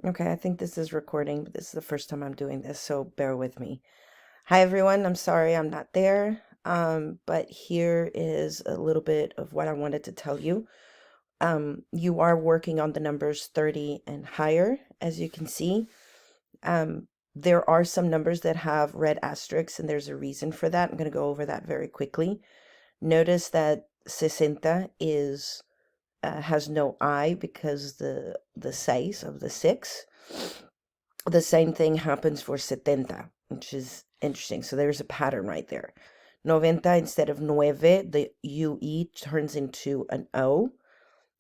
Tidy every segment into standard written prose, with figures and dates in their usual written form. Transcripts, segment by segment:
Okay, I think this is recording, but this is the first time I'm doing this, so bear with me. Hi everyone, I'm sorry I'm not there, but here is a little bit of what I wanted to tell you. You are working on the numbers 30 and higher, as you can see. There are some numbers that have red asterisks, and there's a reason for that. I'm going to go over that very quickly. Notice that 60 is has no I because the seis of the 6. The same thing happens for 70, which is interesting. So there's a pattern right there. 90, instead of nueve, the UE turns into an O.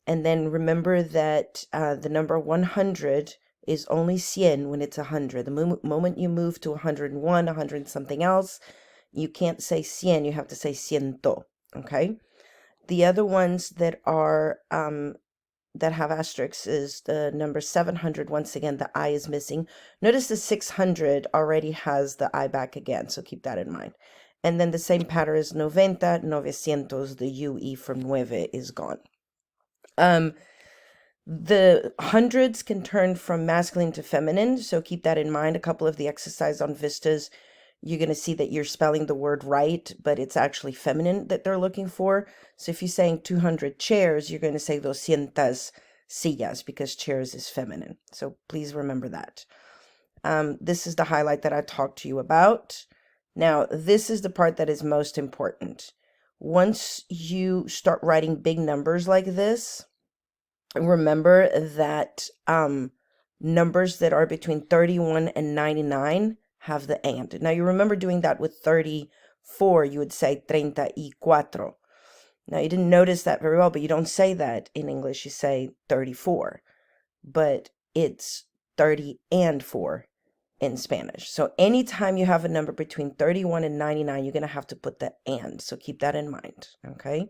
And then remember that the number 100 is only 100 when it's 100. The moment you move to 101, 100 something else, you can't say 100, you have to say ciento, okay? The other ones that are that have asterisks is the number 700. Once again, the I is missing. Notice the 600 already has the I back again, so keep that in mind. And then the same pattern is 90, 900, the UE from nueve is gone. The hundreds can turn from masculine to feminine, so keep that in mind. A couple of the exercise on Vistas, you're going to see that you're spelling the word right, but it's actually feminine that they're looking for. So if you're saying 200 chairs, you're going to say 200 sillas because chairs is feminine. So please remember that. This is the highlight that I talked to you about. Now, this is the part that is most important. Once you start writing big numbers like this, remember that numbers that are between 31 and 99 have the and. Now you remember doing that with 34, you would say 34. Now you didn't notice that very well, but you don't say that in English, you say 34. But it's 30 and 4 in Spanish. So anytime you have a number between 31 and 99, you're going to have to put the and. So keep that in mind, okay?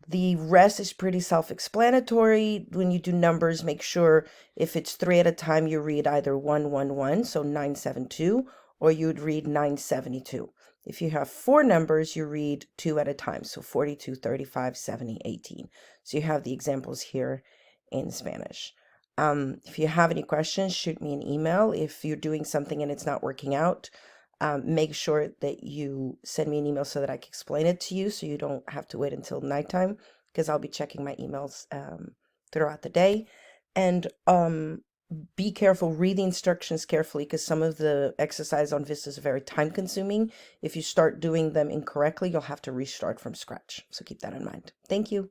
The rest is pretty self-explanatory. When you do numbers, make sure if it's 3 at a time, you read either 111, so 972, or you'd read 972. If you have 4 numbers, you read 2 at a time, so 42, 35, 70, 18. So you have the examples here in Spanish. If you have any questions, shoot me an email. If you're doing something and it's not working out, make sure that you send me an email so that I can explain it to you so you don't have to wait until nighttime, because I'll be checking my emails throughout the day. And be careful, read the instructions carefully, because some of the exercise on Vistas are very time consuming. If you start doing them incorrectly, you'll have to restart from scratch. So keep that in mind. Thank you.